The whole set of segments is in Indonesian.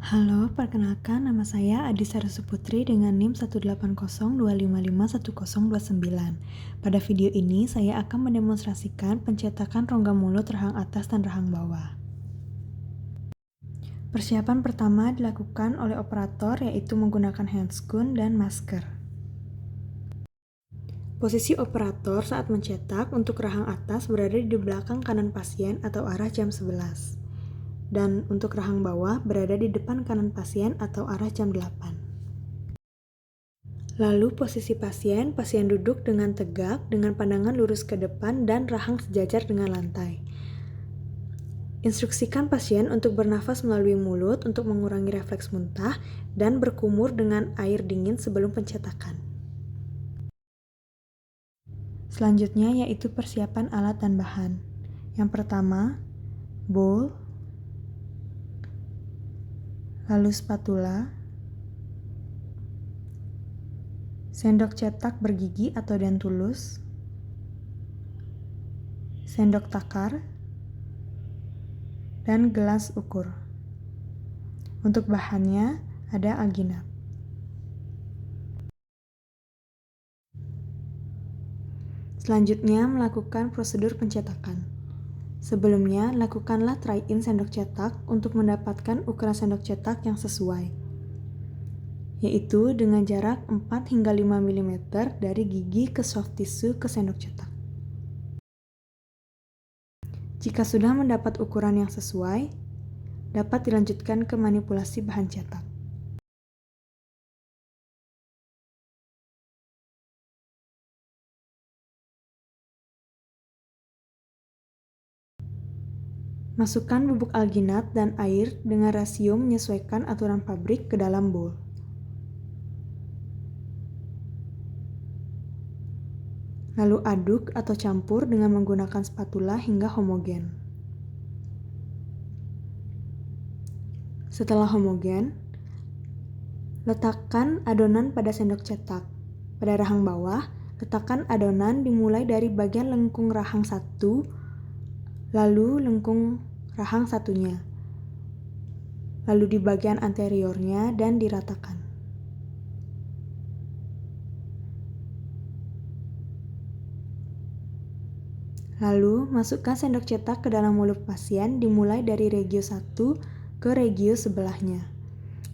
Halo, perkenalkan nama saya Adisa Resuputri dengan NIM 18025511029. Pada video ini, saya akan mendemonstrasikan pencetakan rongga mulut rahang atas dan rahang bawah. Persiapan pertama dilakukan oleh operator, yaitu menggunakan handscoon dan masker. Posisi operator saat mencetak untuk rahang atas berada di belakang kanan pasien atau arah jam 11. Dan untuk rahang bawah berada di depan kanan pasien atau arah jam 8. Lalu posisi pasien duduk dengan tegak dengan pandangan lurus ke depan dan rahang sejajar dengan lantai. Instruksikan pasien untuk bernafas melalui mulut untuk mengurangi refleks muntah dan berkumur dengan air dingin sebelum pencetakan. Selanjutnya yaitu persiapan alat dan bahan. Yang pertama, bowl, lalu spatula, sendok cetak bergigi atau dentulus, sendok takar, dan gelas ukur. Untuk bahannya ada alginat. Selanjutnya melakukan prosedur pencetakan. Sebelumnya, lakukanlah try-in sendok cetak untuk mendapatkan ukuran sendok cetak yang sesuai, yaitu dengan jarak 4 hingga 5 mm dari gigi ke soft tissue ke sendok cetak. Jika sudah mendapat ukuran yang sesuai, dapat dilanjutkan ke manipulasi bahan cetak. Masukkan bubuk alginat dan air dengan rasio menyesuaikan aturan pabrik ke dalam bowl. Lalu aduk atau campur dengan menggunakan spatula hingga homogen. Setelah homogen, letakkan adonan pada sendok cetak. Pada rahang bawah, letakkan adonan dimulai dari bagian lengkung rahang satu, lalu lengkung rahang satunya, lalu di bagian anteriornya dan diratakan. Lalu, masukkan sendok cetak ke dalam mulut pasien dimulai dari regio 1 ke regio sebelahnya.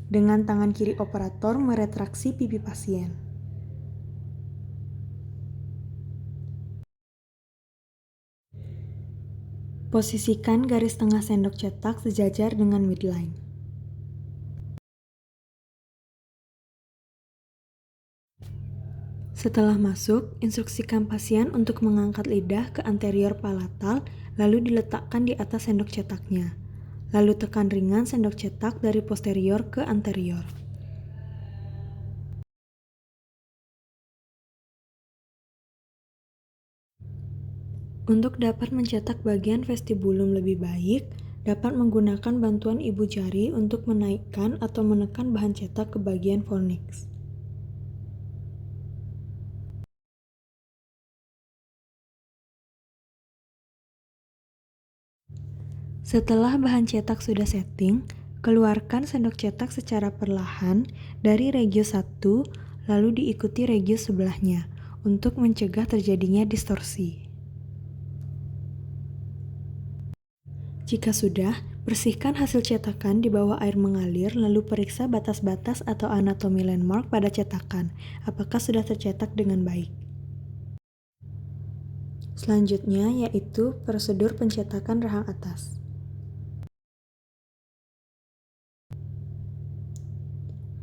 Dengan tangan kiri operator meretraksi pipi pasien. Posisikan garis tengah sendok cetak sejajar dengan midline. Setelah masuk, instruksikan pasien untuk mengangkat lidah ke anterior palatal, lalu diletakkan di atas sendok cetaknya. Lalu tekan ringan sendok cetak dari posterior ke anterior. Untuk dapat mencetak bagian vestibulum lebih baik, dapat menggunakan bantuan ibu jari untuk menaikkan atau menekan bahan cetak ke bagian fornix. Setelah bahan cetak sudah setting, keluarkan sendok cetak secara perlahan dari regio 1, lalu diikuti regio sebelahnya, untuk mencegah terjadinya distorsi. Jika sudah, bersihkan hasil cetakan di bawah air mengalir, lalu periksa batas-batas atau anatomi landmark pada cetakan, apakah sudah tercetak dengan baik. Selanjutnya yaitu prosedur pencetakan rahang atas.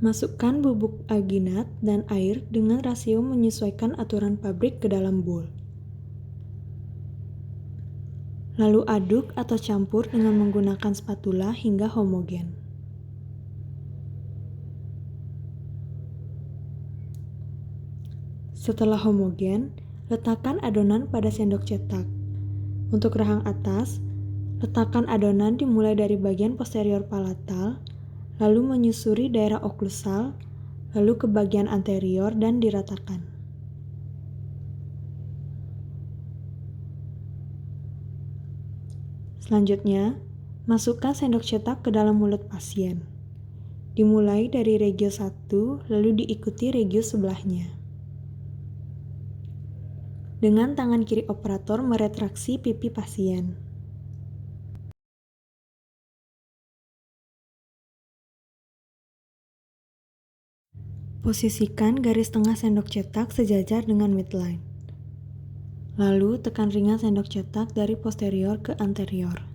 Masukkan bubuk alginat dan air dengan rasio menyesuaikan aturan pabrik ke dalam bowl. Lalu aduk atau campur dengan menggunakan spatula hingga homogen. Setelah homogen, letakkan adonan pada sendok cetak. Untuk rahang atas, letakkan adonan dimulai dari bagian posterior palatal, lalu menyusuri daerah oklusal, lalu ke bagian anterior dan diratakan. Selanjutnya, masukkan sendok cetak ke dalam mulut pasien. Dimulai dari regio 1, lalu diikuti regio sebelahnya. Dengan tangan kiri operator meretraksi pipi pasien. Posisikan garis tengah sendok cetak sejajar dengan midline. Lalu tekan ringan sendok cetak dari posterior ke anterior.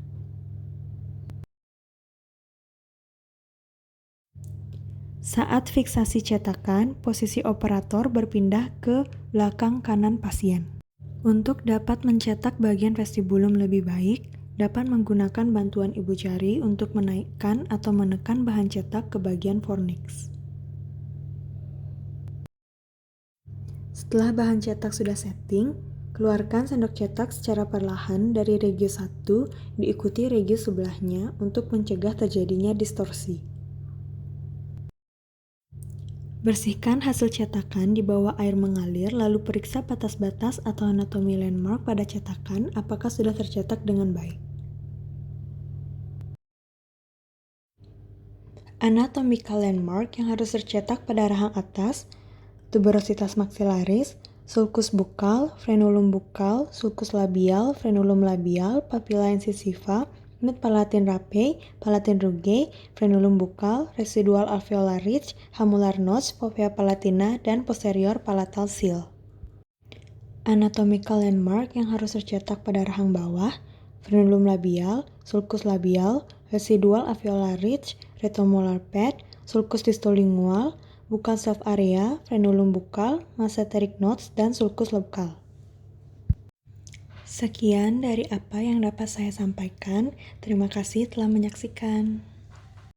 Saat fiksasi cetakan, posisi operator berpindah ke belakang kanan pasien. Untuk dapat mencetak bagian vestibulum lebih baik, dapat menggunakan bantuan ibu jari untuk menaikkan atau menekan bahan cetak ke bagian fornix. Setelah bahan cetak sudah setting, keluarkan sendok cetak secara perlahan dari regio 1, diikuti regio sebelahnya untuk mencegah terjadinya distorsi. Bersihkan hasil cetakan di bawah air mengalir, lalu periksa batas-batas atau anatomi landmark pada cetakan apakah sudah tercetak dengan baik. Anatomical landmark yang harus tercetak pada rahang atas: tuberositas maxillaris, sulcus bukal, frenulum bukal, sulcus labial, frenulum labial, papilla incisiva, mid palatin rape, palatin rugae, frenulum bukal, residual alveolar ridge, hamular notch, fovea palatina, dan posterior palatal seal. Anatomical landmark yang harus tercetak pada rahang bawah: frenulum labial, sulcus labial, residual alveolar ridge, retomolar pad, sulcus distolingual, bukal self area, frenulum bukal, masseteric notch, dan sulcus bukal. Sekian dari apa yang dapat saya sampaikan. Terima kasih telah menyaksikan.